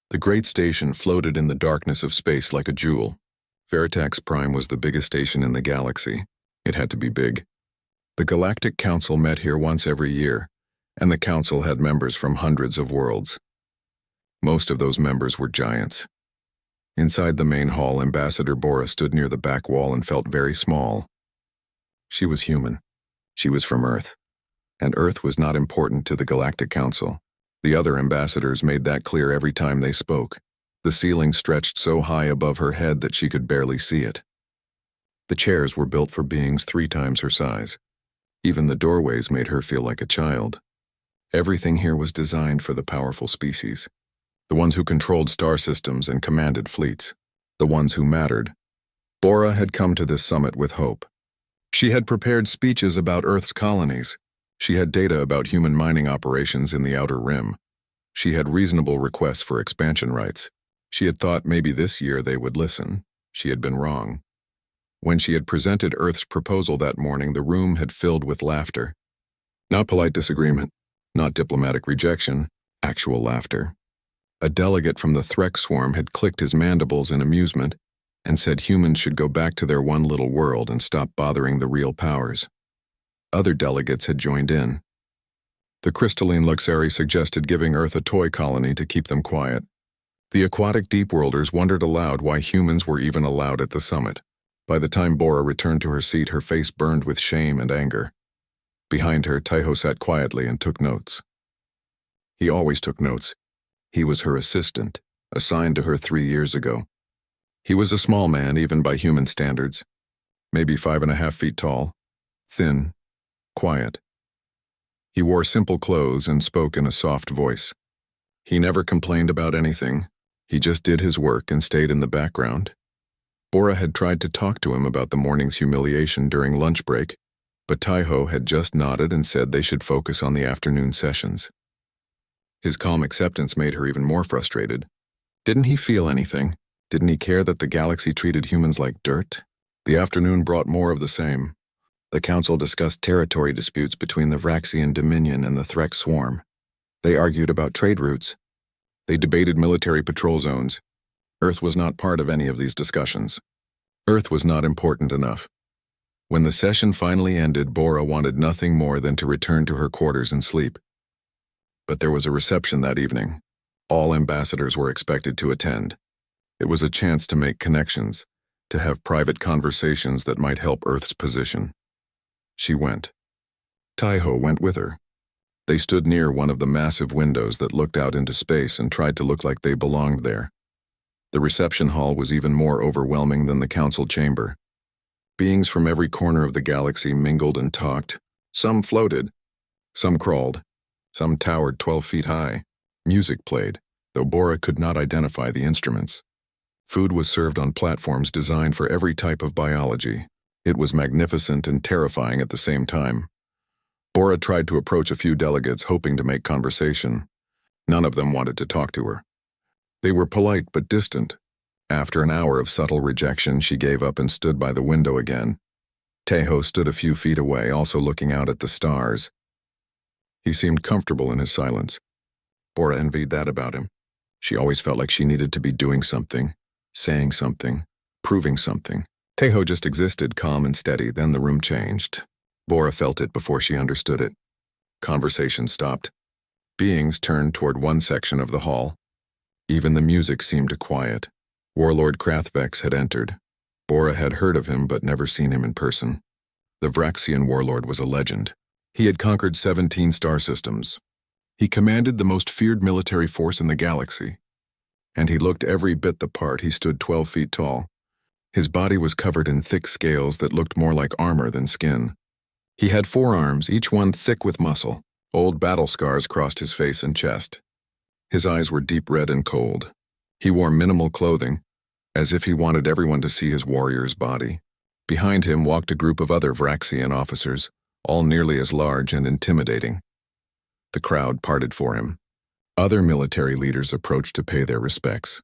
The great station floated in the darkness of space like a jewel. Veritax Prime was the biggest station in the galaxy. It had to be big. The Galactic Council met here once every year, and the council had members from hundreds of worlds. Most of those members were giants. Inside the main hall, Ambassador Bora stood near the back wall and felt very small. She was human. She was from Earth. And Earth was not important to the Galactic Council. The other ambassadors made that clear every time they spoke. The ceiling stretched so high above her head that she could barely see it. The chairs were built for beings 3 times her size. Even the doorways made her feel like a child. Everything here was designed for the powerful species. The ones who controlled star systems and commanded fleets. The ones who mattered. Bora had come to this summit with hope. She had prepared speeches about Earth's colonies. She had data about human mining operations in the Outer Rim. She had reasonable requests for expansion rights. She had thought maybe this year they would listen. She had been wrong. When she had presented Earth's proposal that morning, the room had filled with laughter. Not polite disagreement, not diplomatic rejection, actual laughter. A delegate from the Threk swarm had clicked his mandibles in amusement and said humans should go back to their one little world and stop bothering the real powers. Other delegates had joined in. The crystalline Luxari suggested giving Earth a toy colony to keep them quiet. The aquatic deep-worlders wondered aloud why humans were even allowed at the summit. By the time Bora returned to her seat, her face burned with shame and anger. Behind her, Taiho sat quietly and took notes. He always took notes. He was her assistant, assigned to her 3 years ago. He was a small man, even by human standards. Maybe 5.5 feet tall, thin, quiet. He wore simple clothes and spoke in a soft voice. He never complained about anything. He just did his work and stayed in the background. Bora had tried to talk to him about the morning's humiliation during lunch break, but Taiho had just nodded and said they should focus on the afternoon sessions. His calm acceptance made her even more frustrated. Didn't he feel anything? Didn't he care that the galaxy treated humans like dirt? The afternoon brought more of the same. The council discussed territory disputes between the Vraxian Dominion and the Threk swarm. They argued about trade routes. They debated military patrol zones. Earth was not part of any of these discussions. Earth was not important enough. When the session finally ended, Bora wanted nothing more than to return to her quarters and sleep. But there was a reception that evening. All ambassadors were expected to attend. It was a chance to make connections, to have private conversations that might help Earth's position. She went. Taiho went with her. They stood near one of the massive windows that looked out into space and tried to look like they belonged there. The reception hall was even more overwhelming than the council chamber. Beings from every corner of the galaxy mingled and talked. Some floated. Some crawled. Some towered 12 feet high. Music played, though Bora could not identify the instruments. Food was served on platforms designed for every type of biology. It was magnificent and terrifying at the same time. Bora tried to approach a few delegates, hoping to make conversation. None of them wanted to talk to her. They were polite but distant. After an hour of subtle rejection, she gave up and stood by the window again. Taiho stood a few feet away, also looking out at the stars. He seemed comfortable in his silence. Bora envied that about him. She always felt like she needed to be doing something, saying something, proving something. Taiho just existed, calm and steady. Then the room changed. Bora felt it before she understood it. Conversation stopped. Beings turned toward one section of the hall. Even the music seemed to quiet. Warlord Krathvex had entered. Bora had heard of him but never seen him in person. The Vraxian warlord was a legend. He had conquered 17 star systems. He commanded the most feared military force in the galaxy. And he looked every bit the part. He stood 12 feet tall. His body was covered in thick scales that looked more like armor than skin. He had 4 arms, each one thick with muscle. Old battle scars crossed his face and chest. His eyes were deep red and cold. He wore minimal clothing, as if he wanted everyone to see his warrior's body. Behind him walked a group of other Vraxian officers, all nearly as large and intimidating. The crowd parted for him. Other military leaders approached to pay their respects.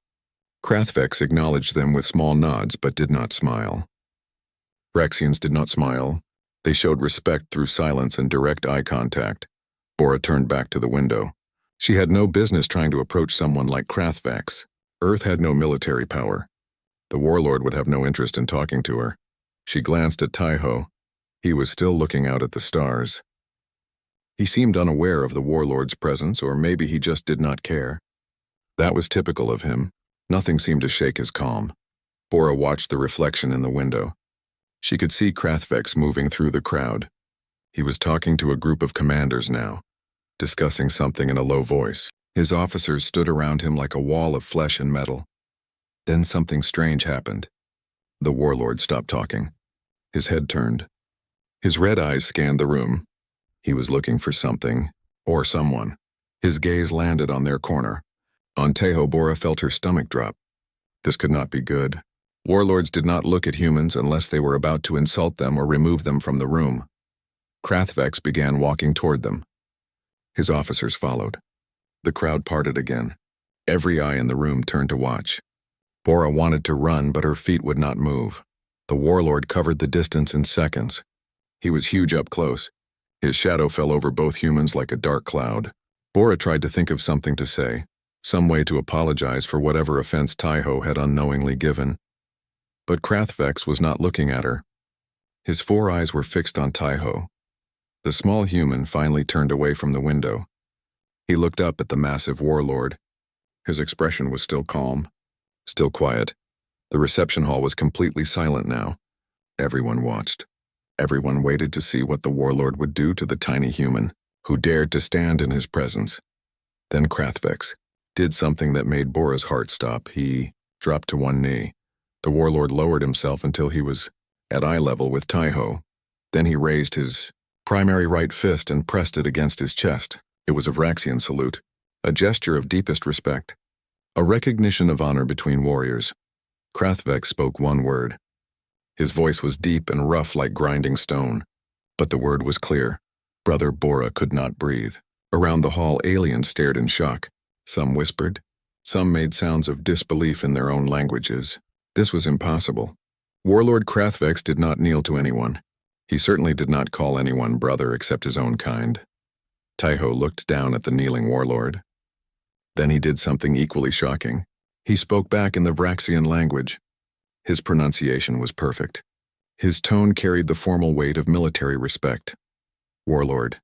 Krathvex acknowledged them with small nods but did not smile. Vraxians did not smile. They showed respect through silence and direct eye contact. Bora turned back to the window. She had no business trying to approach someone like Krathvax. Earth had no military power. The Warlord would have no interest in talking to her. She glanced at Taiho. He was still looking out at the stars. He seemed unaware of the Warlord's presence, or maybe he just did not care. That was typical of him. Nothing seemed to shake his calm. Bora watched the reflection in the window. She could see Krathvax moving through the crowd. He was talking to a group of commanders now, discussing something in a low voice. His officers stood around him like a wall of flesh and metal. Then something strange happened. The Warlord stopped talking. His head turned. His red eyes scanned the room. He was looking for something, or someone. His gaze landed on their corner. On Taiho, Bora felt her stomach drop. This could not be good. Warlords did not look at humans unless they were about to insult them or remove them from the room. Krathvax began walking toward them. His officers followed. The crowd parted again. Every eye in the room turned to watch. Bora wanted to run, but her feet would not move. The Warlord covered the distance in seconds. He was huge up close. His shadow fell over both humans like a dark cloud. Bora tried to think of something to say, some way to apologize for whatever offense Taiho had unknowingly given. But Krathvax was not looking at her. His 4 eyes were fixed on Taiho. The small human finally turned away from the window. He looked up at the massive Warlord. His expression was still calm, still quiet. The reception hall was completely silent now. Everyone watched. Everyone waited to see what the Warlord would do to the tiny human who dared to stand in his presence. Then Krathvax did something that made Bora's heart stop. He dropped to one knee. The Warlord lowered himself until he was at eye level with Taiho. Then he raised his primary right fist and pressed it against his chest. It was a Vraxian salute, a gesture of deepest respect, a recognition of honor between warriors. Krathvax spoke one word. His voice was deep and rough like grinding stone, but the word was clear. Brother Bora could not breathe. Around the hall, aliens stared in shock. Some whispered. Some made sounds of disbelief in their own languages. This was impossible. Warlord Krathvax did not kneel to anyone. He certainly did not call anyone brother except his own kind. Taiho looked down at the kneeling Warlord. Then he did something equally shocking. He spoke back in the Vraxian language. His pronunciation was perfect. His tone carried the formal weight of military respect. Warlord,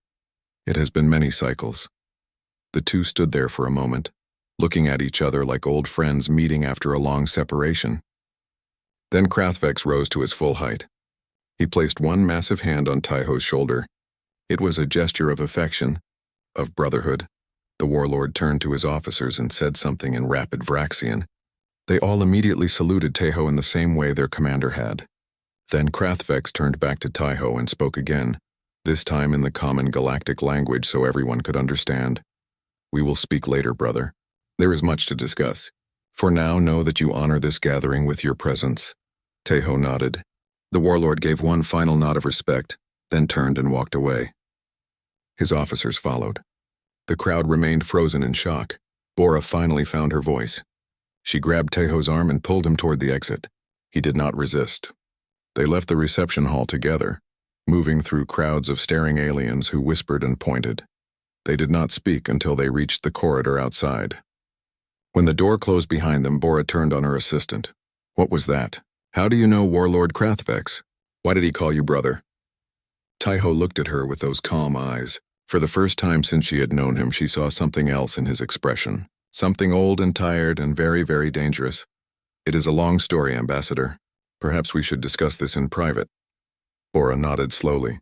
it has been many cycles. The two stood there for a moment, looking at each other like old friends meeting after a long separation. Then Krathvax rose to his full height. He placed one massive hand on Taiho's shoulder. It was a gesture of affection, of brotherhood. The Warlord turned to his officers and said something in rapid Vraxian. They all immediately saluted Taiho in the same way their commander had. Then Krathvax turned back to Taiho and spoke again, this time in the common galactic language so everyone could understand. We will speak later, brother. There is much to discuss. For now, know that you honor this gathering with your presence. Taiho nodded. The Warlord gave one final nod of respect, then turned and walked away. His officers followed. The crowd remained frozen in shock. Bora finally found her voice. She grabbed Taiho's arm and pulled him toward the exit. He did not resist. They left the reception hall together, moving through crowds of staring aliens who whispered and pointed. They did not speak until they reached the corridor outside. When the door closed behind them, Bora turned on her assistant. What was that? How do you know Warlord Krathvax? Why did he call you brother? Taiho looked at her with those calm eyes. For the first time since she had known him, she saw something else in his expression. Something old and tired and very, very dangerous. It is a long story, Ambassador. Perhaps we should discuss this in private. Bora nodded slowly.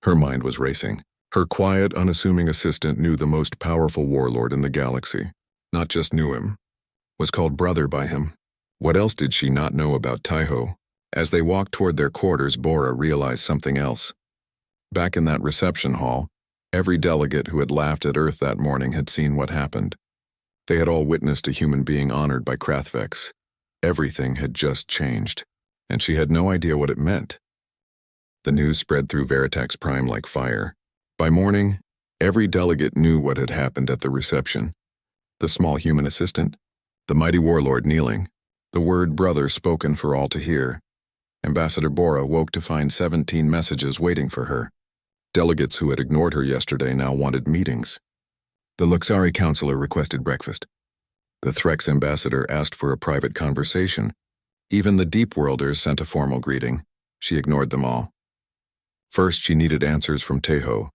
Her mind was racing. Her quiet, unassuming assistant knew the most powerful warlord in the galaxy. Not just knew him, was called brother by him. What else did she not know about Taiho? As they walked toward their quarters, Bora realized something else. Back in that reception hall, every delegate who had laughed at Earth that morning had seen what happened. They had all witnessed a human being honored by Krathvax. Everything had just changed, and she had no idea what it meant. The news spread through Veritax Prime like fire. By morning, every delegate knew what had happened at the reception. The small human assistant, the mighty warlord kneeling, the word brother spoken for all to hear. Ambassador Bora woke to find 17 messages waiting for her. Delegates who had ignored her yesterday now wanted meetings. The Luxari counselor requested breakfast. The Threx ambassador asked for a private conversation. Even the Deep Worlders sent a formal greeting. She ignored them all. First, she needed answers from Tejo.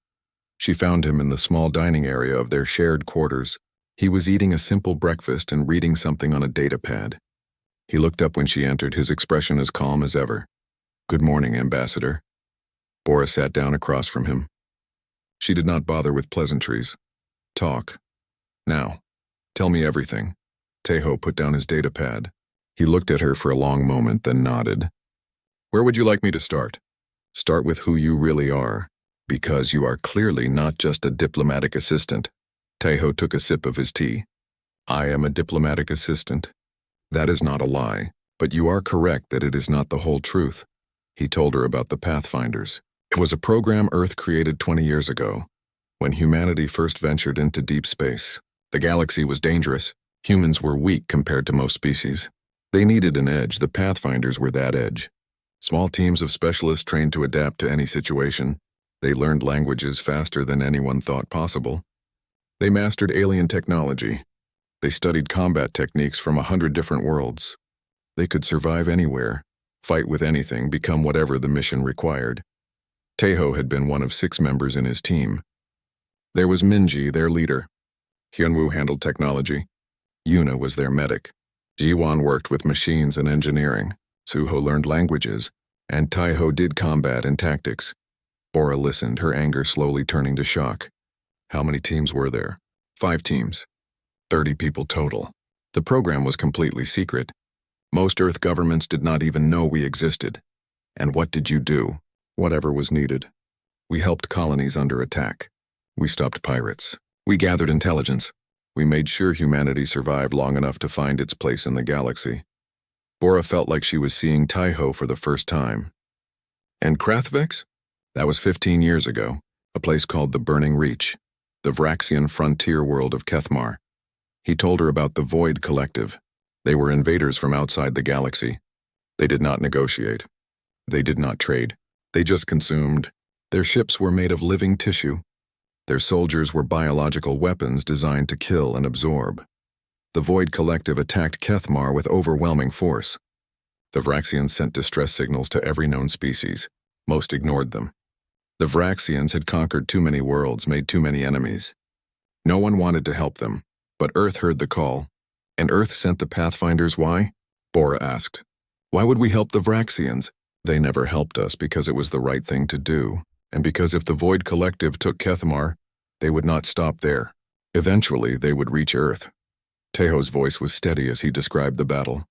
She found him in the small dining area of their shared quarters. He was eating a simple breakfast and reading something on a data pad. He looked up when she entered, his expression as calm as ever. "Good morning, Ambassador." Bora sat down across from him. She did not bother with pleasantries. "Talk. Now, tell me everything." Tejo put down his data pad. He looked at her for a long moment, then nodded. "Where would you like me to start?" "Start with who you really are, because you are clearly not just a diplomatic assistant." Tejo took a sip of his tea. "I am a diplomatic assistant. That is not a lie, but you are correct that it is not the whole truth." He told her about the Pathfinders. It was a program Earth created 20 years ago, when humanity first ventured into deep space. The galaxy was dangerous. Humans were weak compared to most species. They needed an edge. The Pathfinders were that edge. Small teams of specialists trained to adapt to any situation. They learned languages faster than anyone thought possible. They mastered alien technology. They studied combat techniques from 100 different worlds. They could survive anywhere, fight with anything, become whatever the mission required. Tejo had been one of 6 members in his team. There was Minji, their leader. Hyunwoo handled technology. Yuna was their medic. Jiwon worked with machines and engineering. Suho learned languages, and Taiho did combat and tactics. Bora listened, her anger slowly turning to shock. How many teams were there? 5 teams. 30 people total. The program was completely secret. Most Earth governments did not even know we existed. And what did you do? Whatever was needed. We helped colonies under attack. We stopped pirates. We gathered intelligence. We made sure humanity survived long enough to find its place in the galaxy. Bora felt like she was seeing Taiho for the first time. And Krathvex? That was 15 years ago. A place called the Burning Reach, the Vraxian frontier world of Kethmar. He told her about the Void Collective. They were invaders from outside the galaxy. They did not negotiate. They did not trade. They just consumed. Their ships were made of living tissue. Their soldiers were biological weapons designed to kill and absorb. The Void Collective attacked Kethmar with overwhelming force. The Vraxians sent distress signals to every known species. Most ignored them. The Vraxians had conquered too many worlds, made too many enemies. No one wanted to help them, but Earth heard the call. And Earth sent the Pathfinders. Why? Bora asked. Why would we help the Vraxians? They never helped us because it was the right thing to do, and because if the Void Collective took Kethmar, they would not stop there. Eventually, they would reach Earth. Tejo's voice was steady as he described the battle.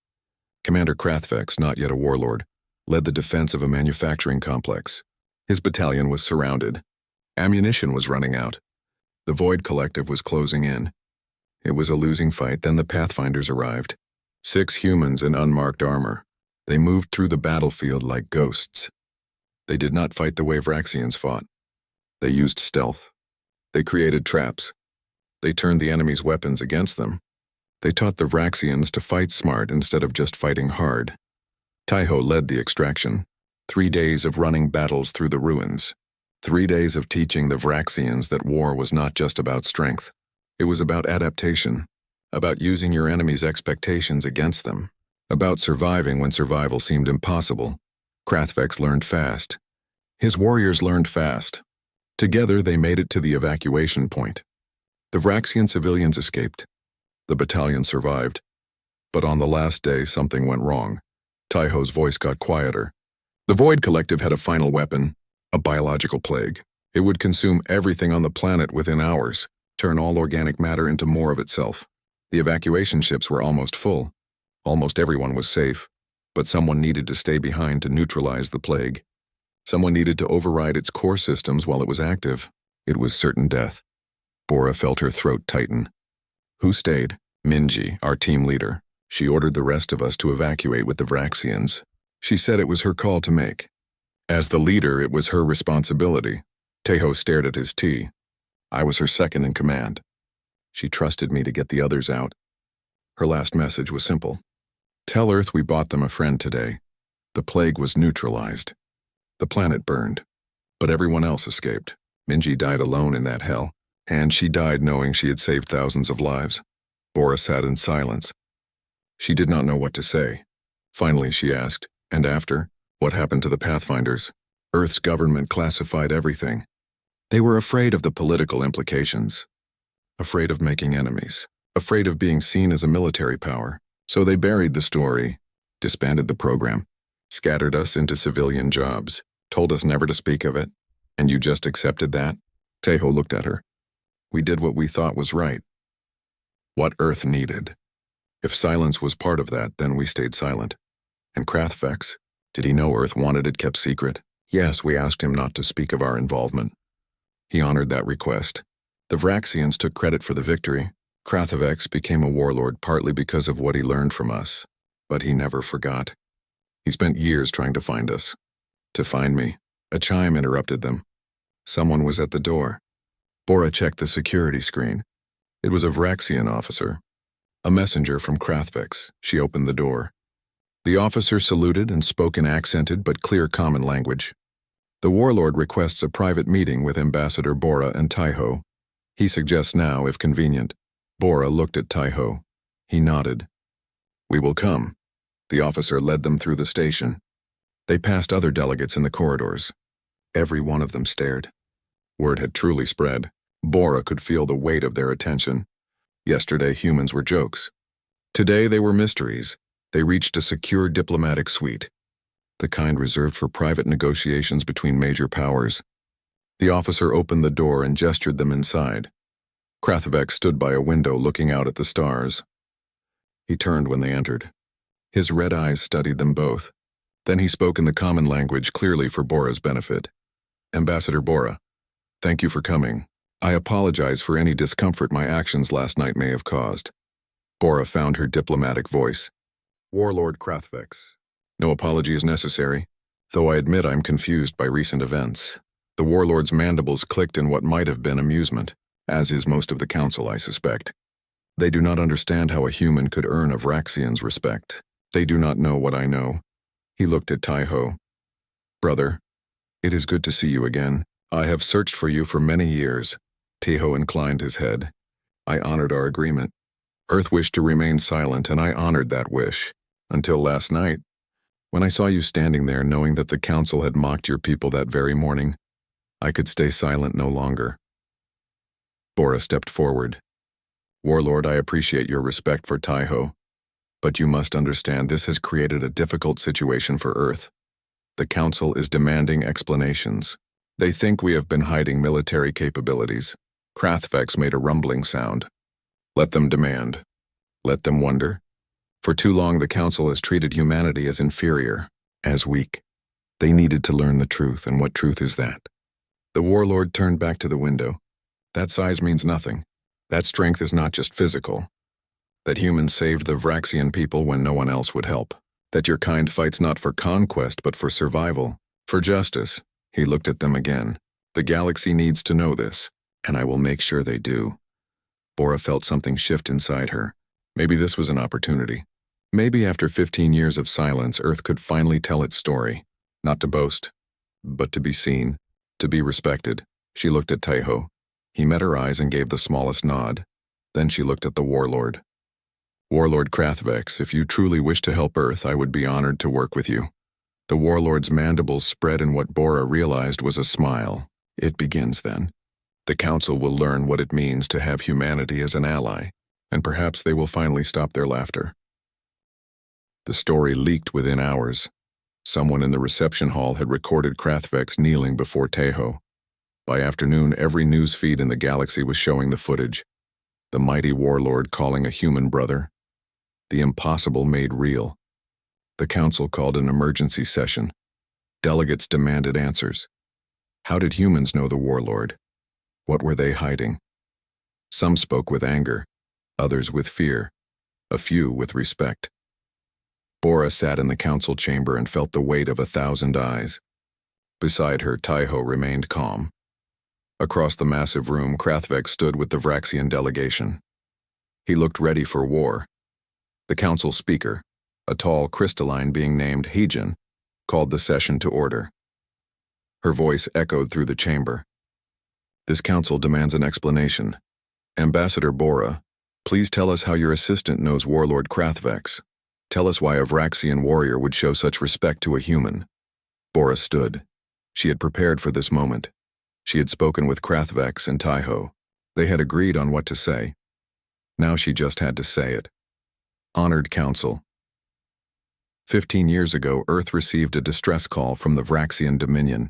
Commander Krathvex, not yet a warlord, led the defense of a manufacturing complex. His battalion was surrounded. Ammunition was running out. The Void Collective was closing in. It was a losing fight. Then the Pathfinders arrived. 6 humans in unmarked armor. They moved through the battlefield like ghosts. They did not fight the way Vraxians fought. They used stealth. They created traps. They turned the enemy's weapons against them. They taught the Vraxians to fight smart instead of just fighting hard. Taiho led the extraction. 3 days of running battles through the ruins. 3 days of teaching the Vraxians that war was not just about strength. It was about adaptation, about using your enemy's expectations against them, about surviving when survival seemed impossible. Krathvex learned fast. His warriors learned fast. Together they made it to the evacuation point. The Vraxian civilians escaped. The battalion survived. But on the last day, something went wrong. Taiho's voice got quieter. The Void Collective had a final weapon, a biological plague. It would consume everything on the planet within hours, turn all organic matter into more of itself. The evacuation ships were almost full. Almost everyone was safe, but someone needed to stay behind to neutralize the plague. Someone needed to override its core systems while it was active. It was certain death. Bora felt her throat tighten. Who stayed? Minji, our team leader. She ordered the rest of us to evacuate with the Vraxians. She said it was her call to make. As the leader, it was her responsibility. Tejo stared at his tea. I was her second in command. She trusted me to get the others out. Her last message was simple. Tell Earth we bought them a friend today. The plague was neutralized. The planet burned, but everyone else escaped. Minji died alone in that hell. And she died knowing she had saved thousands of lives. Bora sat in silence. She did not know what to say. Finally, she asked, "And after? What happened to the Pathfinders?" Earth's government classified everything. They were afraid of the political implications, afraid of making enemies, afraid of being seen as a military power. So they buried the story, disbanded the program, scattered us into civilian jobs, told us never to speak of it. And you just accepted that? Tejo looked at her. We did what we thought was right. What Earth needed. If silence was part of that, then we stayed silent. And Krathvex, did he know Earth wanted it kept secret? Yes, we asked him not to speak of our involvement. He honored that request. The Vraxians took credit for the victory. Krathvex became a warlord partly because of what he learned from us. But he never forgot. He spent years trying to find us. To find me. A chime interrupted them. Someone was at the door. Bora checked the security screen. It was a Vraxian officer. A messenger from Krathvex. She opened the door. The officer saluted and spoke in accented but clear common language. The warlord requests a private meeting with Ambassador Bora and Tejo. He suggests now, if convenient. Bora looked at Tejo. He nodded. We will come. The officer led them through the station. They passed other delegates in the corridors. Every one of them stared. Word had truly spread. Bora could feel the weight of their attention. Yesterday, humans were jokes. Today, they were mysteries. They reached a secure diplomatic suite, the kind reserved for private negotiations between major powers. The officer opened the door and gestured them inside. Krathvex stood by a window looking out at the stars. He turned when they entered. His red eyes studied them both. Then he spoke in the common language clearly for Bora's benefit. Ambassador Bora, thank you for coming. I apologize for any discomfort my actions last night may have caused. Bora found her diplomatic voice. Warlord Krathvex. No apology is necessary, though I admit I'm confused by recent events. The warlord's mandibles clicked in what might have been amusement, as is most of the council, I suspect. They do not understand how a human could earn a Vraxian's respect. They do not know what I know. He looked at Tejo. Brother, it is good to see you again. I have searched for you for many years. Tejo inclined his head. I honored our agreement. Earth wished to remain silent, and I honored that wish. Until last night, when I saw you standing there knowing that the council had mocked your people that very morning, I could stay silent no longer. Bora stepped forward. Warlord, I appreciate your respect for Tejo, but you must understand this has created a difficult situation for Earth. The council is demanding explanations. They think we have been hiding military capabilities. Krathvex made a rumbling sound. Let them demand. Let them wonder. For too long, the council has treated humanity as inferior, as weak. They needed to learn the truth, and what truth is that? The warlord turned back to the window. That size means nothing. That strength is not just physical. That humans saved the Vraxian people when no one else would help. That your kind fights not for conquest, but for survival. For justice. He looked at them again. The galaxy needs to know this, and I will make sure they do. Bora felt something shift inside her. Maybe this was an opportunity. Maybe after 15 years of silence, Earth could finally tell its story. Not to boast, but to be seen, to be respected. She looked at Tejo. He met her eyes and gave the smallest nod. Then she looked at the warlord. Warlord Krathvex, if you truly wish to help Earth, I would be honored to work with you. The warlord's mandibles spread in what Bora realized was a smile. It begins then. The council will learn what it means to have humanity as an ally, and perhaps they will finally stop their laughter. The story leaked within hours. Someone in the reception hall had recorded Krathvex kneeling before Tejo. By afternoon, every news feed in the galaxy was showing the footage. The mighty warlord calling a human brother. The impossible made real. The council called an emergency session. Delegates demanded answers. How did humans know the warlord? What were they hiding? Some spoke with anger, others with fear, a few with respect. Bora sat in the council chamber and felt the weight of 1,000 eyes. Beside her, Tejo remained calm. Across the massive room, Krathvex stood with the Vraxian delegation. He looked ready for war. The council speaker, a tall crystalline being named Heejin, called the session to order. Her voice echoed through the chamber. This council demands an explanation. Ambassador Bora, please tell us how your assistant knows Warlord Krathvex. Tell us why a Vraxian warrior would show such respect to a human. Bora stood. She had prepared for this moment. She had spoken with Krathvex and Taiho. They had agreed on what to say. Now she just had to say it. Honored Council. 15 years ago, Earth received a distress call from the Vraxian Dominion.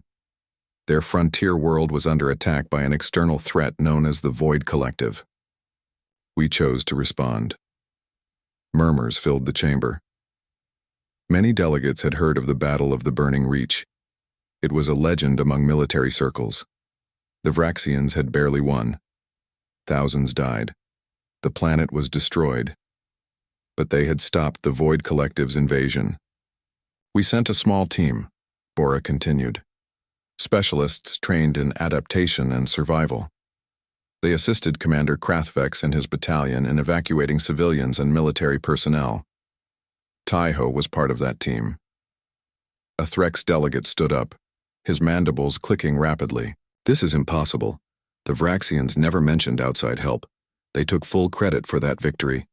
Their frontier world was under attack by an external threat known as the Void Collective. We chose to respond. Murmurs filled the chamber. Many delegates had heard of the Battle of the Burning Reach. It was a legend among military circles. The Vraxians had barely won. Thousands died. The planet was destroyed. But they had stopped the Void Collective's invasion. We sent a small team, Bora continued. Specialists trained in adaptation and survival. They assisted Commander Krathvex and his battalion in evacuating civilians and military personnel. Taiho was part of that team. A Threx delegate stood up, his mandibles clicking rapidly. This is impossible. The Vraxians never mentioned outside help. They took full credit for that victory.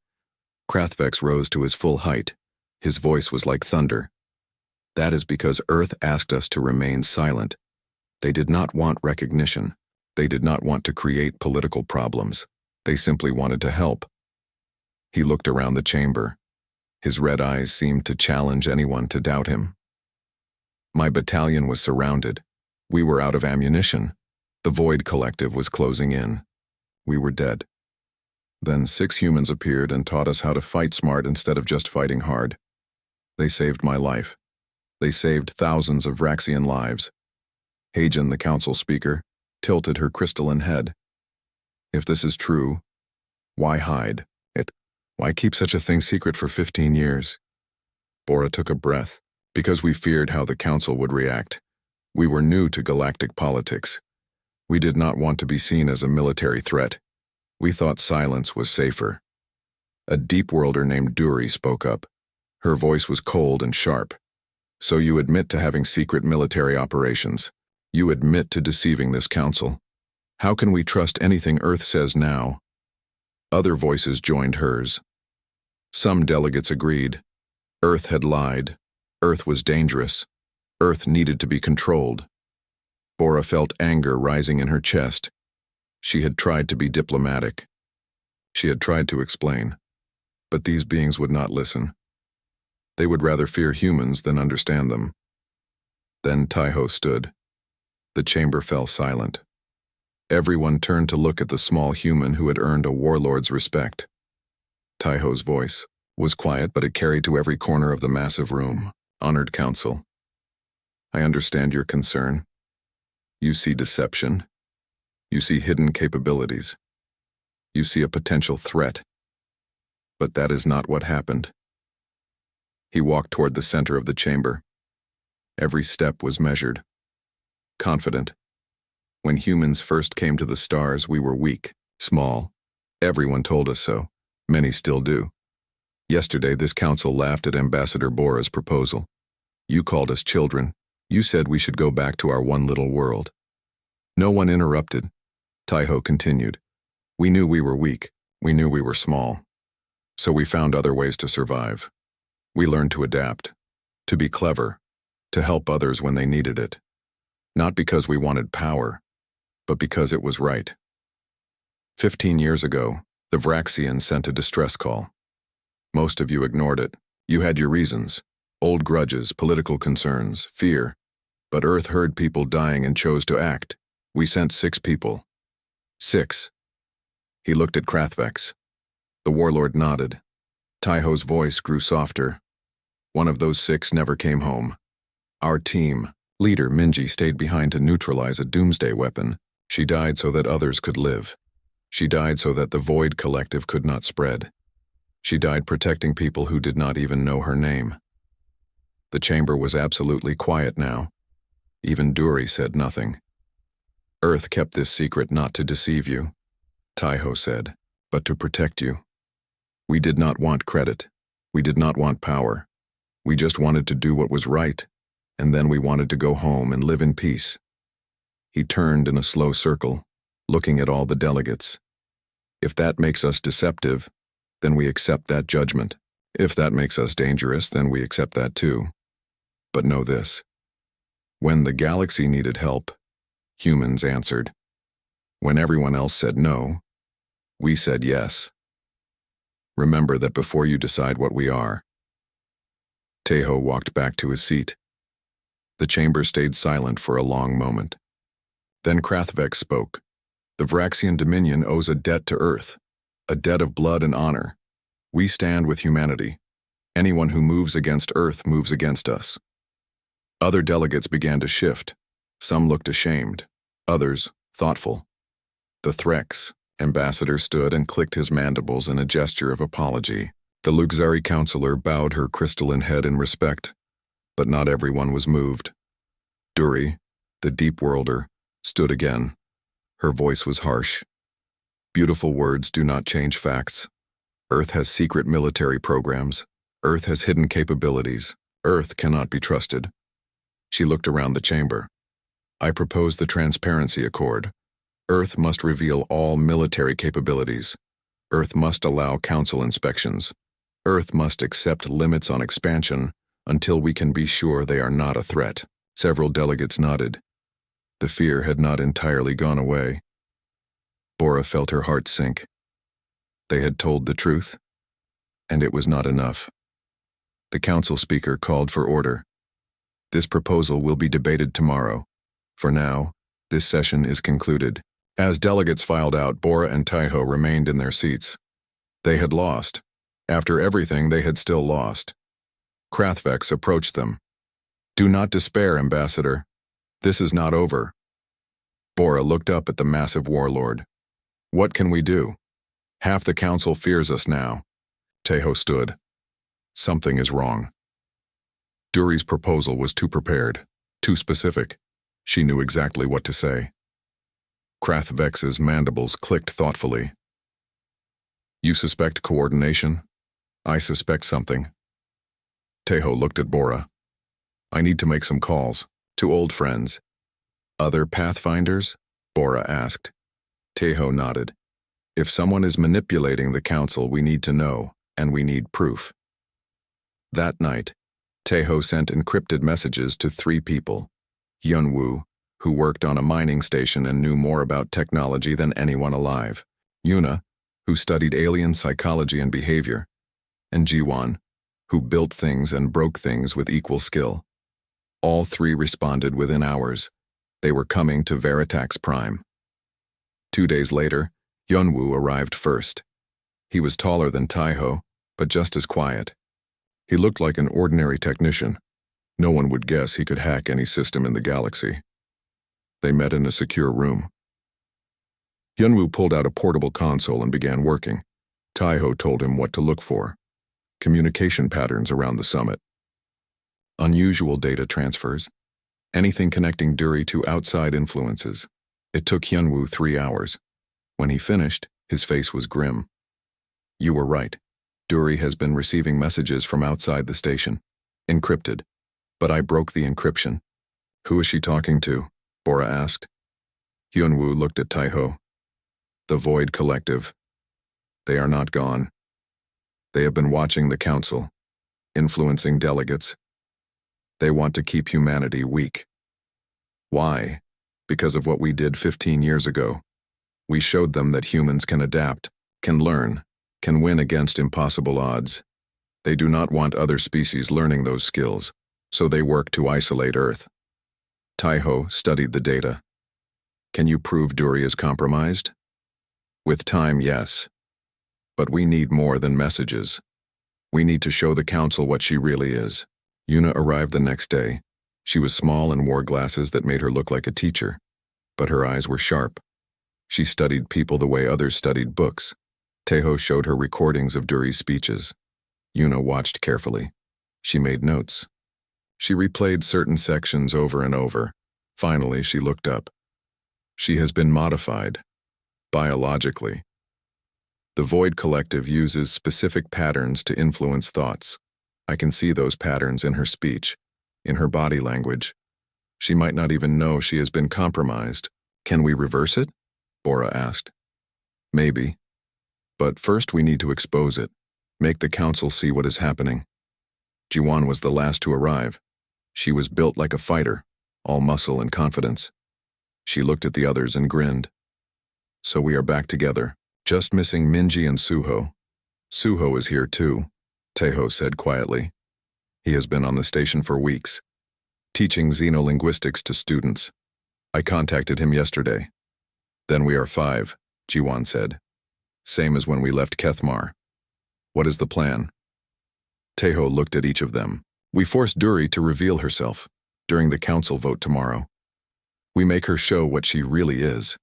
Krathvex rose to his full height. His voice was like thunder. That is because Earth asked us to remain silent. They did not want recognition. They did not want to create political problems. They simply wanted to help. He looked around the chamber. His red eyes seemed to challenge anyone to doubt him. My battalion was surrounded. We were out of ammunition. The Void Collective was closing in. We were dead. Then 6 humans appeared and taught us how to fight smart instead of just fighting hard. They saved my life. They saved thousands of Vraxian lives. Hagen, the council speaker, tilted her crystalline head. If this is true, why hide it? Why keep such a thing secret for 15 years? Bora took a breath. Because we feared how the council would react. We were new to galactic politics. We did not want to be seen as a military threat. We thought silence was safer. A deep worlder named Duri spoke up. Her voice was cold and sharp. So you admit to having secret military operations. You admit to deceiving this council. How can we trust anything Earth says now? Other voices joined hers. Some delegates agreed. Earth had lied. Earth was dangerous. Earth needed to be controlled. Bora felt anger rising in her chest. She had tried to be diplomatic. She had tried to explain. But these beings would not listen. They would rather fear humans than understand them. Then Taiho stood. The chamber fell silent. Everyone turned to look at the small human who had earned a warlord's respect. Taiho's voice was quiet, but it carried to every corner of the massive room. Honored Council, I understand your concern. You see deception. You see hidden capabilities. You see a potential threat. But that is not what happened. He walked toward the center of the chamber. Every step was measured. Confident. When humans first came to the stars, we were weak, small. Everyone told us so. Many still do. Yesterday, this council laughed at Ambassador Bora's proposal. You called us children. You said we should go back to our one little world. No one interrupted. Taiho continued. We knew we were weak. We knew we were small. So we found other ways to survive. We learned to adapt, to be clever, to help others when they needed it. Not because we wanted power, but because it was right. 15 years ago, the Vraxians sent a distress call. Most of you ignored it. You had your reasons. Old grudges, political concerns, fear. But Earth heard people dying and chose to act. We sent 6 people. 6. He looked at Krathvex. The warlord nodded. Taiho's voice grew softer. One of those 6 never came home. Our team, leader Minji, stayed behind to neutralize a doomsday weapon. She died so that others could live. She died so that the Void Collective could not spread. She died protecting people who did not even know her name. The chamber was absolutely quiet now. Even Duri said nothing. Earth kept this secret not to deceive you, Taiho said, but to protect you. We did not want credit. We did not want power. We just wanted to do what was right, and then we wanted to go home and live in peace. He turned in a slow circle. looking at all the delegates. If that makes us deceptive, then we accept that judgment. If that makes us dangerous, then we accept that too. But know this. When the galaxy needed help, humans answered. When everyone else said no, we said yes. Remember that before you decide what we are. Tejo walked back to his seat. The chamber stayed silent for a long moment. Then Krathvex spoke. The Vraxian Dominion owes a debt to Earth, a debt of blood and honor. We stand with humanity. Anyone who moves against Earth moves against us. Other delegates began to shift. Some looked ashamed, others thoughtful. The Threx ambassador stood and clicked his mandibles in a gesture of apology. The Luxari counselor bowed her crystalline head in respect, but not everyone was moved. Duri, the deep worlder, stood again. Her voice was harsh. Beautiful words do not change facts. Earth has secret military programs. Earth has hidden capabilities. Earth cannot be trusted. She looked around the chamber. I propose the Transparency Accord. Earth must reveal all military capabilities. Earth must allow council inspections. Earth must accept limits on expansion until we can be sure they are not a threat. Several delegates nodded. The fear had not entirely gone away. Bora felt her heart sink. They had told the truth, and it was not enough. The council speaker called for order. This proposal will be debated tomorrow. For now, this session is concluded. As delegates filed out, Bora and Tejo remained in their seats. They had lost. After everything, they had still lost. Krathvex approached them. Do not despair, Ambassador. This is not over. Bora looked up at the massive warlord. What can we do? Half the council fears us now. Tejo stood. Something is wrong. Duri's proposal was too prepared, too specific. She knew exactly what to say. Krathvex's mandibles clicked thoughtfully. You suspect coordination? I suspect something. Tejo looked at Bora. I need to make some calls, to old friends. Other Pathfinders? Bora asked. Tejo nodded. If someone is manipulating the council, we need to know, and we need proof. That night, Tejo sent encrypted messages to 3 people. Yunwu, who worked on a mining station and knew more about technology than anyone alive. Yuna, who studied alien psychology and behavior. And Jiwan, who built things and broke things with equal skill. All 3 responded within hours. They were coming to Veritax Prime. 2 days later, Yunwu arrived first. He was taller than Tejo, but just as quiet. He looked like an ordinary technician. No one would guess he could hack any system in the galaxy. They met in a secure room. Yunwu pulled out a portable console and began working. Tejo told him what to look for. Communication patterns around the summit. Unusual data transfers. Anything connecting Duri to outside influences. It took Yunwu 3 hours. When he finished, his face was grim. You were right. Duri has been receiving messages from outside the station. Encrypted. But I broke the encryption. Who is she talking to? Bora asked. Yunwu looked at Tejo. The Void Collective. They are not gone. They have been watching the council, influencing delegates. They want to keep humanity weak. Why? Because of what we did 15 years ago. We showed them that humans can adapt, can learn, can win against impossible odds. They do not want other species learning those skills, so they work to isolate Earth. Tejo studied the data. Can you prove Duri is compromised? With time, yes. But we need more than messages. We need to show the council what she really is. Yuna arrived the next day. She was small and wore glasses that made her look like a teacher, but her eyes were sharp. She studied people the way others studied books. Tejo showed her recordings of Duri's speeches. Yuna watched carefully. She made notes. She replayed certain sections over and over. Finally, she looked up. She has been modified, biologically. The Void Collective uses specific patterns to influence thoughts. I can see those patterns in her speech, in her body language. She might not even know she has been compromised. Can we reverse it? Bora asked. Maybe. But first we need to expose it. Make the council see what is happening. Jiwan was the last to arrive. She was built like a fighter, all muscle and confidence. She looked at the others and grinned. So we are back together, just missing Minji and Suho. Suho is here too, Teho said quietly. He has been on the station for weeks, teaching xenolinguistics to students. I contacted him yesterday. Then we are 5, Jiwan said. Same as when we left Kethmar. What is the plan? Teho looked at each of them. We force Duri to reveal herself during the council vote tomorrow. We make her show what she really is.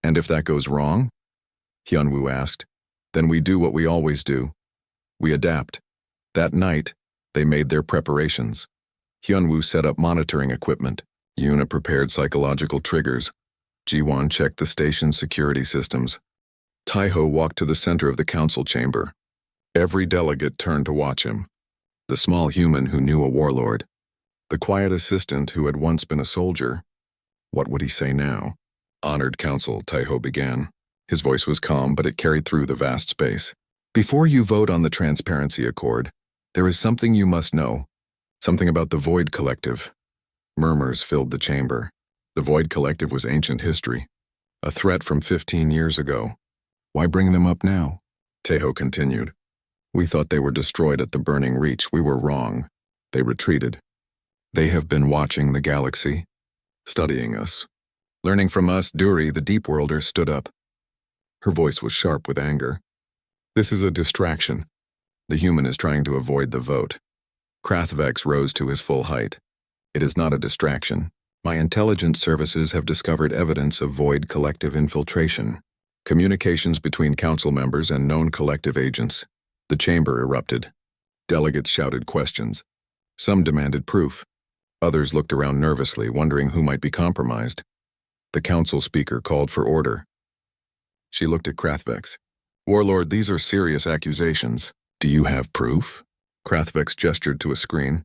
And if that goes wrong? Hyunwoo asked. Then we do what we always do. We adapt. That night, they made their preparations. Hyunwoo set up monitoring equipment. Yuna prepared psychological triggers. Jiwan checked the station's security systems. Taiho walked to the center of the council chamber. Every delegate turned to watch him. The small human who knew a warlord. The quiet assistant who had once been a soldier. What would he say now? Honored council, Taiho began. His voice was calm, but it carried through the vast space. Before you vote on the Transparency Accord, there is something you must know. Something about the Void Collective. Murmurs filled the chamber. The Void Collective was ancient history. A threat from 15 years ago. Why bring them up now? Teho continued. We thought they were destroyed at the Burning Reach. We were wrong. They retreated. They have been watching the galaxy, studying us. Learning from us, Duri, the Deep Worlder, stood up. Her voice was sharp with anger. This is a distraction. The human is trying to avoid the vote. Krathvex rose to his full height. It is not a distraction. My intelligence services have discovered evidence of Void Collective infiltration. Communications between council members and known collective agents. The chamber erupted. Delegates shouted questions. Some demanded proof. Others looked around nervously, wondering who might be compromised. The council speaker called for order. She looked at Krathvex. Warlord, these are serious accusations. Do you have proof? Krathvex gestured to a screen.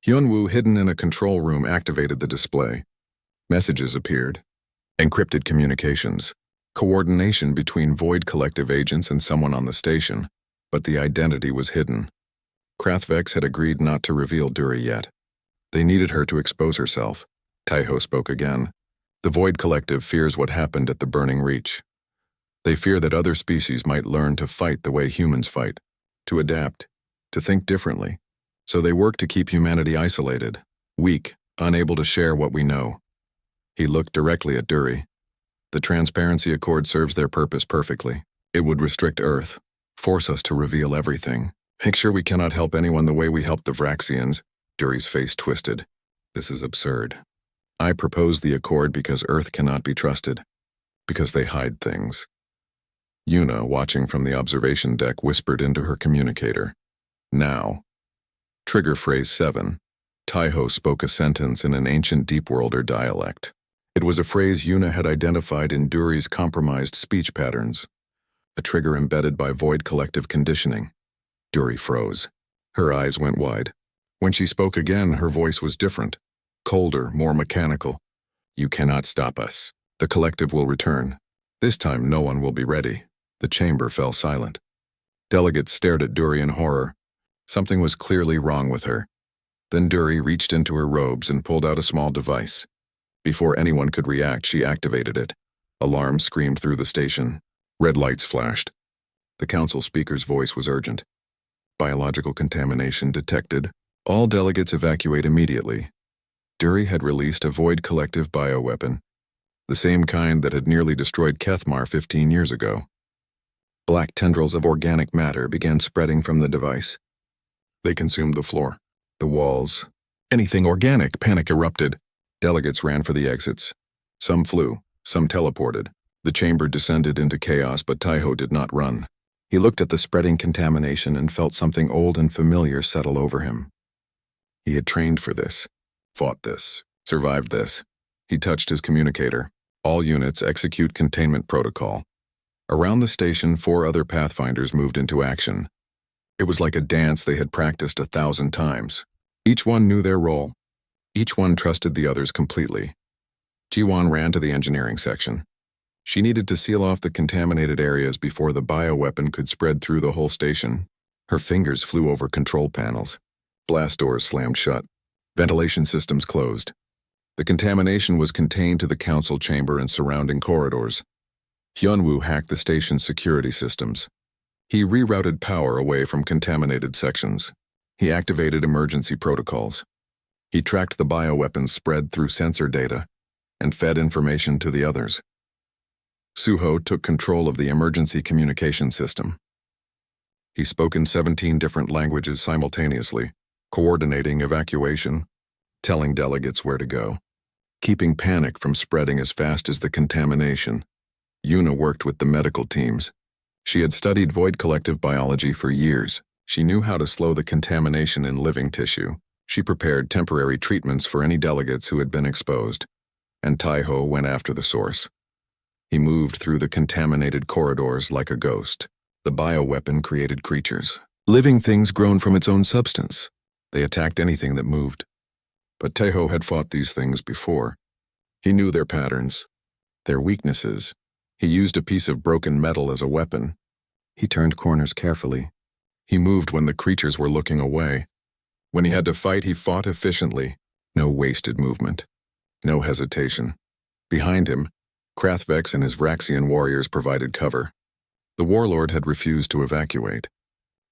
Hyunwoo, hidden in a control room, activated the display. Messages appeared. Encrypted communications. Coordination between Void Collective agents and someone on the station, but the identity was hidden. Krathvex had agreed not to reveal Duri yet. They needed her to expose herself. Taiho spoke again. The Void Collective fears what happened at the Burning Reach. They fear that other species might learn to fight the way humans fight, to adapt, to think differently. So they work to keep humanity isolated, weak, unable to share what we know. He looked directly at Duri. The Transparency Accord serves their purpose perfectly. It would restrict Earth, force us to reveal everything. Make sure we cannot help anyone the way we helped the Vraxians. Duri's face twisted. This is absurd. I propose the Accord because Earth cannot be trusted. Because they hide things. Yuna, watching from the observation deck, whispered into her communicator. Now. Trigger phrase 7. Taiho spoke a sentence in an ancient Deep Worlder dialect. It was a phrase Yuna had identified in Duri's compromised speech patterns. A trigger embedded by Void Collective conditioning. Duri froze. Her eyes went wide. When she spoke again, her voice was different. Colder, more mechanical. You cannot stop us. The Collective will return. This time no one will be ready. The chamber fell silent. Delegates stared at Duri in horror. Something was clearly wrong with her. Then Duri reached into her robes and pulled out a small device. Before anyone could react, she activated it. Alarms screamed through the station. Red lights flashed. The council speaker's voice was urgent. Biological contamination detected. All delegates evacuate immediately. Duri had released a Void Collective bioweapon, the same kind that had nearly destroyed Kethmar 15 years ago. Black tendrils of organic matter began spreading from the device. They consumed the floor, the walls. Anything organic, panic erupted. Delegates ran for the exits. Some flew, some teleported. The chamber descended into chaos, but Taiho did not run. He looked at the spreading contamination and felt something old and familiar settle over him. He had trained for this, fought this, survived this. He touched his communicator. All units execute containment protocol. Around the station, 4 other Pathfinders moved into action. It was like a dance they had practiced 1,000 times. Each one knew their role. Each one trusted the others completely. Jiwan ran to the engineering section. She needed to seal off the contaminated areas before the bioweapon could spread through the whole station. Her fingers flew over control panels. Blast doors slammed shut. Ventilation systems closed. The contamination was contained to the council chamber and surrounding corridors. Hyunwoo hacked the station's security systems. He rerouted power away from contaminated sections. He activated emergency protocols. He tracked the bioweapons spread through sensor data and fed information to the others. Suho took control of the emergency communication system. He spoke in 17 different languages simultaneously, coordinating evacuation, telling delegates where to go, keeping panic from spreading as fast as the contamination. Yuna worked with the medical teams. She had studied void collective biology for years. She knew how to slow the contamination in living tissue. She prepared temporary treatments for any delegates who had been exposed, and Taiho went after the source. He moved through the contaminated corridors like a ghost. The bioweapon created creatures, living things grown from its own substance. They attacked anything that moved. But Taiho had fought these things before. He knew their patterns, their weaknesses. He used a piece of broken metal as a weapon. He turned corners carefully. He moved when the creatures were looking away. When he had to fight, he fought efficiently. No wasted movement. No hesitation. Behind him, Krathvex and his Vraxian warriors provided cover. The Warlord had refused to evacuate.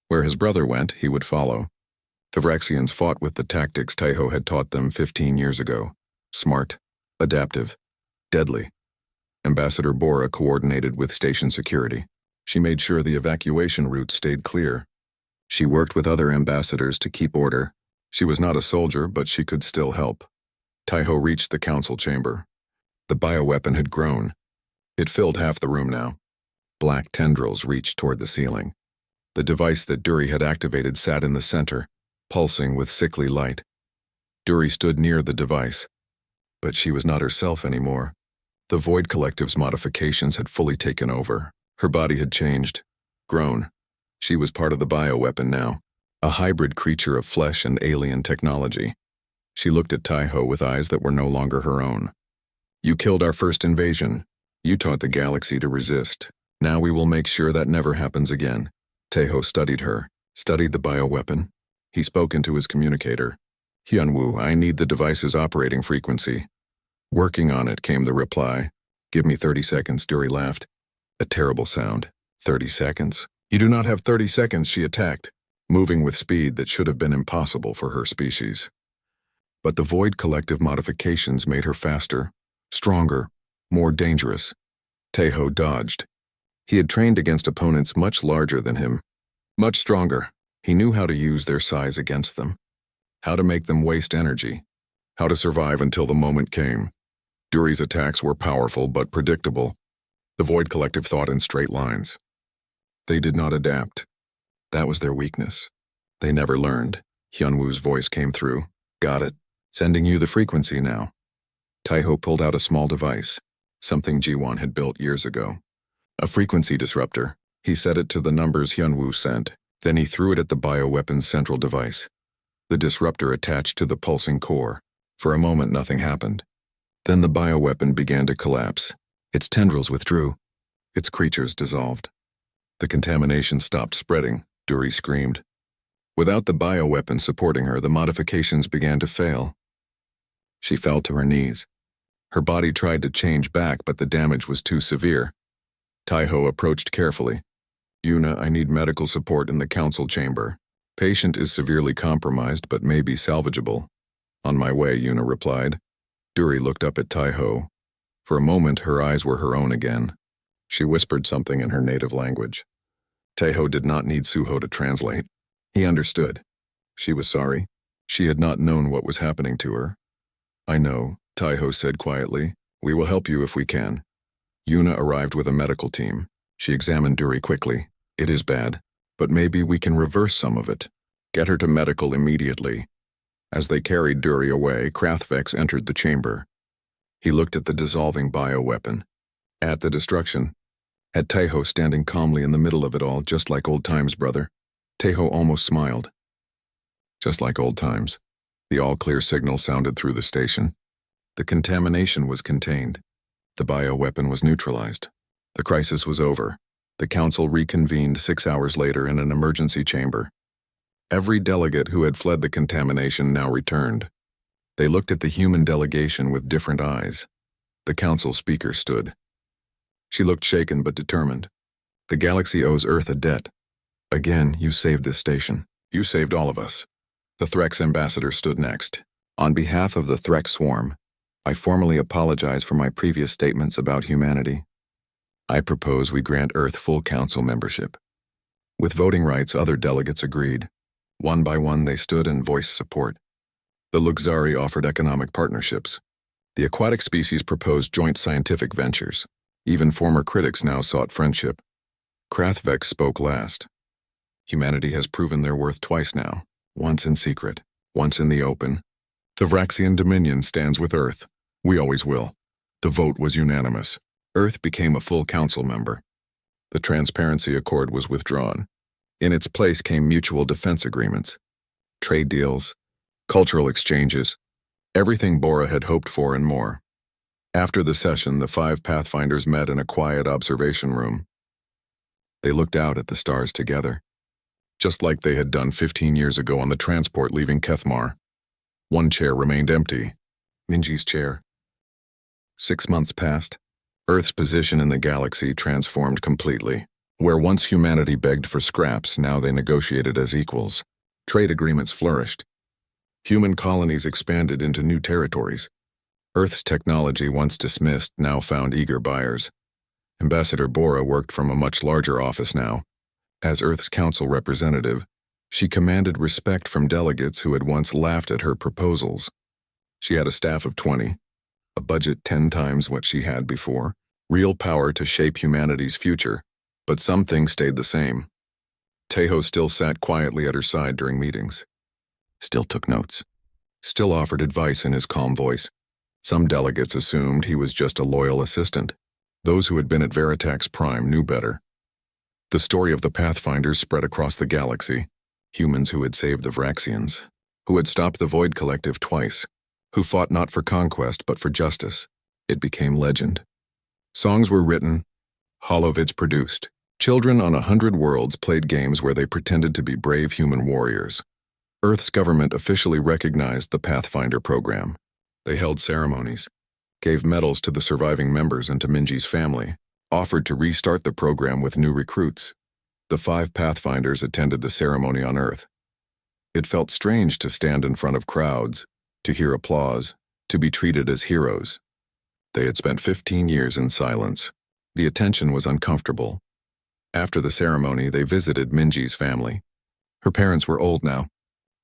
Where his brother went, he would follow. The Vraxians fought with the tactics Taiho had taught them 15 years ago. Smart, adaptive, deadly. Ambassador Bora coordinated with station security. She made sure the evacuation route stayed clear. She worked with other ambassadors to keep order. She was not a soldier, but she could still help. Taiho reached the council chamber. The bioweapon had grown. It filled half the room now. Black tendrils reached toward the ceiling. The device that Duri had activated sat in the center, pulsing with sickly light. Duri stood near the device. But she was not herself anymore. The Void Collective's modifications had fully taken over. Her body had changed, grown. She was part of the bioweapon now, a hybrid creature of flesh and alien technology. She looked at Taiho with eyes that were no longer her own. You killed our first invasion. You taught the galaxy to resist. Now we will make sure that never happens again. Taiho studied her, studied the bioweapon. He spoke into his communicator. Hyunwoo, I need the device's operating frequency. Working on it, came the reply. Give me 30 seconds, Duri laughed. A terrible sound. 30 seconds? You do not have 30 seconds, she attacked, moving with speed that should have been impossible for her species. But the Void Collective modifications made her faster, stronger, more dangerous. Taiho dodged. He had trained against opponents much larger than him, much stronger. He knew how to use their size against them, how to make them waste energy, how to survive until the moment came. Duri's attacks were powerful but predictable. The Void Collective thought in straight lines. They did not adapt. That was their weakness. They never learned. Hyunwoo's voice came through. Got it. Sending you the frequency now. Taiho pulled out a small device, something Jiwon had built years ago. A frequency disruptor. He set it to the numbers Hyunwoo sent. Then he threw it at the bioweapon's central device. The disruptor attached to the pulsing core. For a moment, nothing happened. Then the bioweapon began to collapse. Its tendrils withdrew. Its creatures dissolved. The contamination stopped spreading, Duri screamed. Without the bioweapon supporting her, the modifications began to fail. She fell to her knees. Her body tried to change back, but the damage was too severe. Taiho approached carefully. Yuna, I need medical support in the council chamber. Patient is severely compromised, but may be salvageable. On my way, Yuna replied. Duri looked up at Taiho. For a moment, her eyes were her own again. She whispered something in her native language. Taiho did not need Suho to translate. He understood. She was sorry. She had not known what was happening to her. I know, Taiho said quietly. We will help you if we can. Yuna arrived with a medical team. She examined Duri quickly. It is bad, but maybe we can reverse some of it. Get her to medical immediately. As they carried Duri away, Krathvex entered the chamber. He looked at the dissolving bioweapon. At the destruction. At Taiho standing calmly in the middle of it all, just like old times, brother. Taiho almost smiled. Just like old times. The all-clear signal sounded through the station. The contamination was contained. The bioweapon was neutralized. The crisis was over. The council reconvened 6 hours later in an emergency chamber. Every delegate who had fled the contamination now returned. They looked at the human delegation with different eyes. The council speaker stood. She looked shaken but determined. The galaxy owes Earth a debt. Again, you saved this station. You saved all of us. The Threx ambassador stood next. On behalf of the Threx swarm, I formally apologize for my previous statements about humanity. I propose we grant Earth full council membership. With voting rights, other delegates agreed. One by one, they stood and voiced support. The Luxari offered economic partnerships. The aquatic species proposed joint scientific ventures. Even former critics now sought friendship. Krathvex spoke last. Humanity has proven their worth twice now, once in secret, once in the open. The Vraxian Dominion stands with Earth. We always will. The vote was unanimous. Earth became a full council member. The Transparency Accord was withdrawn. In its place came mutual defense agreements, trade deals, cultural exchanges, everything Bora had hoped for and more. After the session, the 5 Pathfinders met in a quiet observation room. They looked out at the stars together, just like they had done 15 years ago on the transport leaving Kethmar. One chair remained empty, Minji's chair. 6 months passed. Earth's position in the galaxy transformed completely. Where once humanity begged for scraps, now they negotiated as equals. Trade agreements flourished. Human colonies expanded into new territories. Earth's technology, once dismissed, now found eager buyers. Ambassador Bora worked from a much larger office now. As Earth's council representative, she commanded respect from delegates who had once laughed at her proposals. She had a staff of 20, a budget 10 times what she had before, real power to shape humanity's future, but some things stayed the same. Tejo still sat quietly at her side during meetings, still took notes, still offered advice in his calm voice. Some delegates assumed he was just a loyal assistant. Those who had been at Veritax Prime knew better. The story of the Pathfinders spread across the galaxy. Humans who had saved the Vraxians, who had stopped the Void Collective twice, who fought not for conquest but for justice. It became legend. Songs were written, holovids produced. Children on 100 worlds played games where they pretended to be brave human warriors. Earth's government officially recognized the Pathfinder program. They held ceremonies, gave medals to the surviving members and to Minji's family, offered to restart the program with new recruits. The 5 Pathfinders attended the ceremony on Earth. It felt strange to stand in front of crowds, to hear applause, to be treated as heroes. They had spent 15 years in silence. The attention was uncomfortable. After the ceremony, they visited Minji's family. Her parents were old now.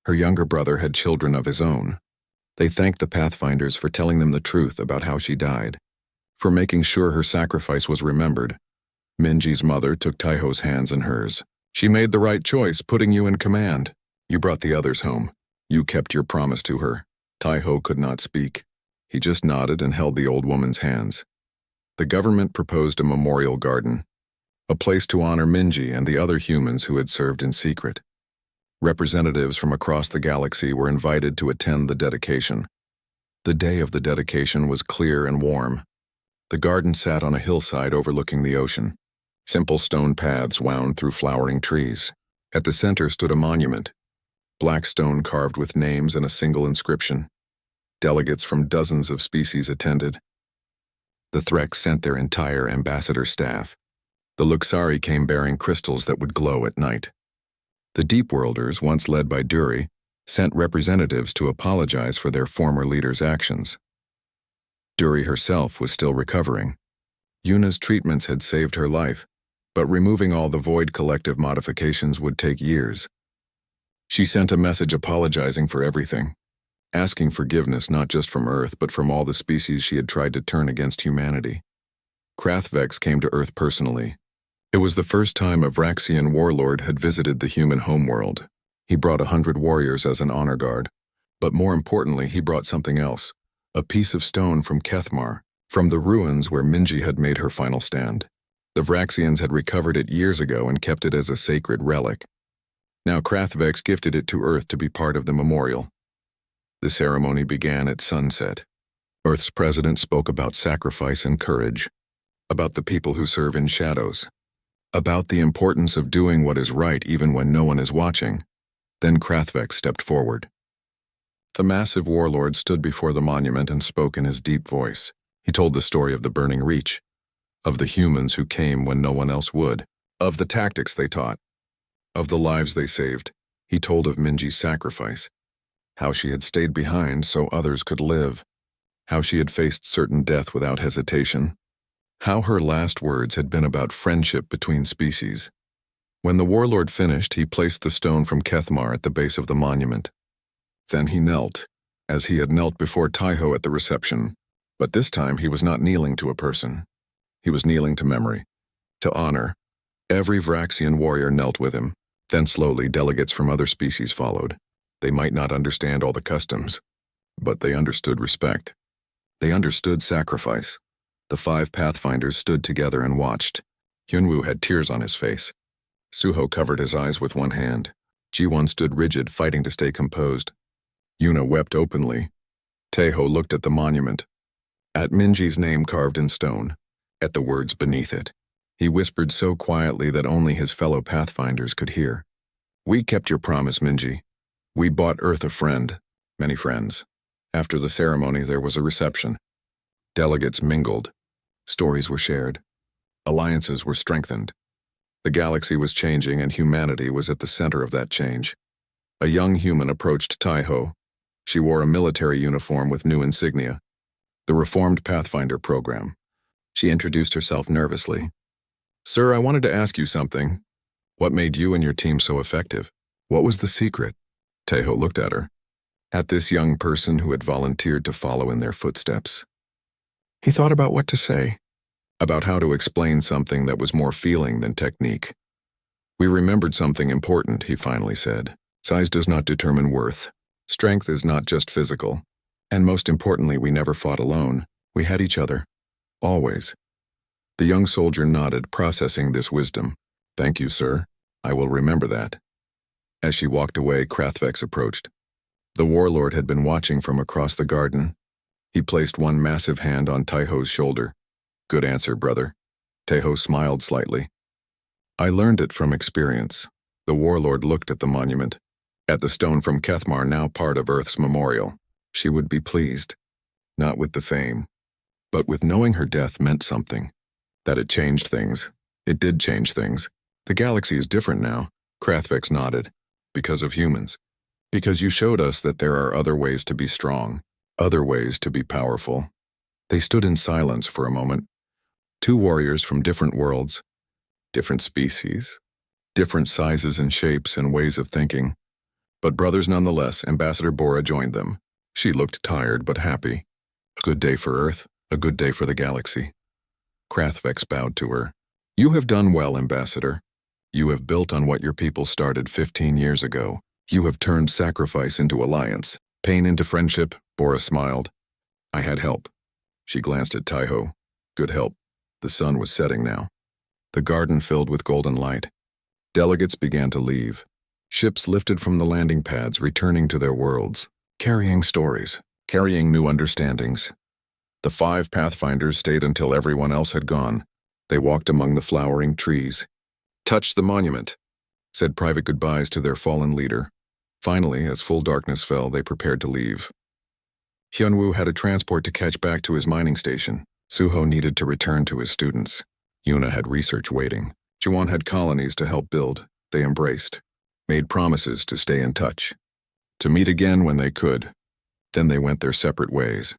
Her younger brother had children of his own. They thanked the Pathfinders for telling them the truth about how she died, for making sure her sacrifice was remembered. Minji's mother took Taiho's hands in hers. She made the right choice, putting you in command. You brought the others home. You kept your promise to her. Taiho could not speak. He just nodded and held the old woman's hands. The government proposed a memorial garden, a place to honor Minji and the other humans who had served in secret. Representatives from across the galaxy were invited to attend the dedication. The day of the dedication was clear and warm. The garden sat on a hillside overlooking the ocean. Simple stone paths wound through flowering trees. At the center stood a monument, black stone carved with names and a single inscription. Delegates from dozens of species attended. The Threx sent their entire ambassador staff. The Luxari came bearing crystals that would glow at night. The Deepworlders, once led by Duri, sent representatives to apologize for their former leader's actions. Duri herself was still recovering. Yuna's treatments had saved her life, but removing all the Void Collective modifications would take years. She sent a message apologizing for everything, asking forgiveness not just from Earth but from all the species she had tried to turn against humanity. Krathvex came to Earth personally. It was the first time a Vraxian warlord had visited the human homeworld. He brought 100 warriors as an honor guard, but more importantly he brought something else, a piece of stone from Kethmar, from the ruins where Minji had made her final stand. The Vraxians had recovered it years ago and kept it as a sacred relic. Now Krathvex gifted it to Earth to be part of the memorial. The ceremony began at sunset. Earth's president spoke about sacrifice and courage, about the people who serve in shadows, about the importance of doing what is right even when no one is watching. Then Krathvek stepped forward. The massive warlord stood before the monument and spoke in his deep voice. He told the story of the burning reach, of the humans who came when no one else would, of the tactics they taught, of the lives they saved. He told of Minji's sacrifice, how she had stayed behind so others could live, how she had faced certain death without hesitation, how her last words had been about friendship between species. When the warlord finished, he placed the stone from Kethmar at the base of the monument. Then he knelt, as he had knelt before Taiho at the reception, but this time he was not kneeling to a person. He was kneeling to memory, to honor. Every Vraxian warrior knelt with him. Then slowly delegates from other species followed. They might not understand all the customs, but they understood respect. They understood sacrifice. The 5 Pathfinders stood together and watched. Hyunwoo had tears on his face. Suho covered his eyes with one hand. Jiwon stood rigid, fighting to stay composed. Yuna wept openly. Taeho looked at the monument, at Minji's name carved in stone, at the words beneath it. He whispered so quietly that only his fellow Pathfinders could hear. "We kept your promise, Minji. We bought Earth a friend, many friends." After the ceremony, there was a reception. Delegates mingled. Stories were shared. Alliances were strengthened. The galaxy was changing, and humanity was at the center of that change. A young human approached Taiho. She wore a military uniform with new insignia, the reformed Pathfinder program. She introduced herself nervously. "Sir, I wanted to ask you something. What made you and your team so effective? What was the secret?" Taiho looked at her, at this young person who had volunteered to follow in their footsteps. He thought about what to say, about how to explain something that was more feeling than technique. "We remembered something important," he finally said. "Size does not determine worth. Strength is not just physical. And most importantly, we never fought alone. We had each other. Always." The young soldier nodded, processing this wisdom. "Thank you, sir. I will remember that." As she walked away, Krathvex approached. The warlord had been watching from across the garden. He placed one massive hand on Taiho's shoulder. "Good answer, brother." Taiho smiled slightly. "I learned it from experience." The warlord looked at the monument, at the stone from Kethmar, now part of Earth's memorial. She would be pleased, not with the fame, but with knowing her death meant something, that it changed things. It did change things. "The galaxy is different now." Krathvex nodded. "Because of humans. Because you showed us that there are other ways to be strong, other ways to be powerful." They stood in silence for a moment. 2 warriors from different worlds, different species, different sizes and shapes and ways of thinking. But brothers nonetheless. Ambassador Bora joined them. She looked tired but happy. "A good day for Earth, a good day for the galaxy." Krathvex bowed to her. "You have done well, Ambassador. You have built on what your people started 15 years ago. You have turned sacrifice into alliance, pain into friendship." Bora smiled. "I had help." She glanced at Taiho. "Good help." The sun was setting now. The garden filled with golden light. Delegates began to leave. Ships lifted from the landing pads, returning to their worlds, carrying stories, carrying new understandings. The 5 Pathfinders stayed until everyone else had gone. They walked among the flowering trees, touched the monument, said private goodbyes to their fallen leader. Finally, as full darkness fell, they prepared to leave. Hyunwoo had a transport to catch back to his mining station. Suho needed to return to his students. Yuna had research waiting. Jiwon had colonies to help build. They embraced, made promises to stay in touch, to meet again when they could. Then they went their separate ways,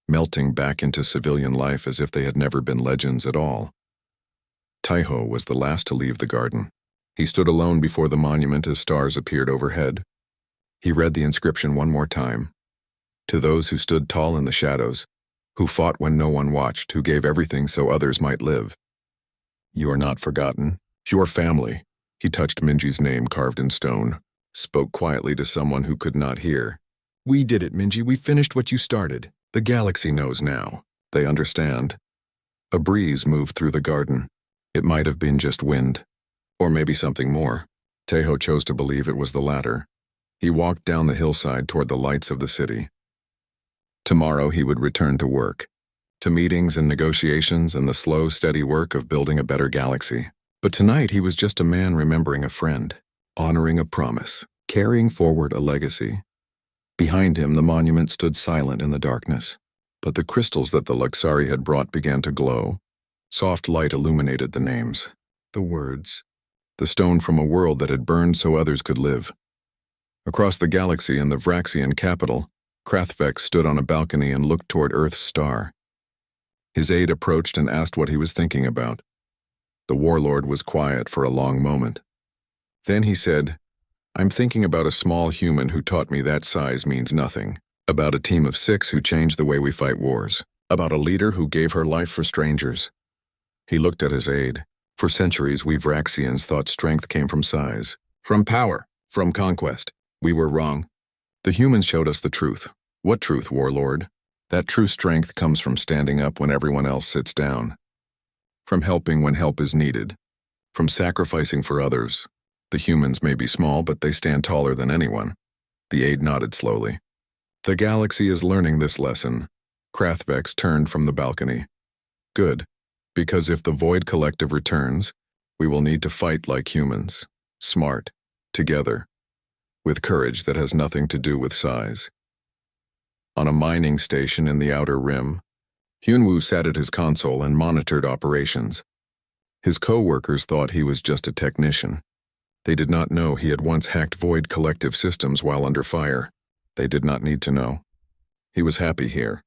melting back into civilian life as if they had never been legends at all. Taiho was the last to leave the garden. He stood alone before the monument as stars appeared overhead. He read the inscription one more time. "To those who stood tall in the shadows, who fought when no one watched, who gave everything so others might live. You are not forgotten. Your family." He touched Minji's name carved in stone, spoke quietly to someone who could not hear. "We did it, Minji. We finished what you started. The galaxy knows now. They understand." A breeze moved through the garden. It might have been just wind, or maybe something more. Taiho chose to believe it was the latter. He walked down the hillside toward the lights of the city. Tomorrow he would return to work, to meetings and negotiations and the slow, steady work of building a better galaxy. But tonight he was just a man remembering a friend, honoring a promise, carrying forward a legacy. Behind him, the monument stood silent in the darkness, but the crystals that the Luxari had brought began to glow. Soft light illuminated the names, the words, the stone from a world that had burned so others could live. Across the galaxy in the Vraxian capital, Krathvex stood on a balcony and looked toward Earth's star. His aide approached and asked what he was thinking about. The Warlord was quiet for a long moment. Then he said, "I'm thinking about a small human who taught me that size means nothing, about a team of 6 who changed the way we fight wars, about a leader who gave her life for strangers." He looked at his aide. For centuries, we Vraxians thought strength came from size, from power, from conquest. We were wrong. The humans showed us the truth. What truth, Warlord? That true strength comes from standing up when everyone else sits down, from helping when help is needed, from sacrificing for others. The humans may be small, but they stand taller than anyone. The aide nodded slowly. The galaxy is learning this lesson. Krathvex turned from the balcony. Good, because if the Void Collective returns, we will need to fight like humans, smart, together, with courage that has nothing to do with size. On a mining station in the Outer Rim, Hyunwoo sat at his console and monitored operations. His co-workers thought he was just a technician. They did not know he had once hacked Void Collective systems while under fire. They did not need to know. He was happy here.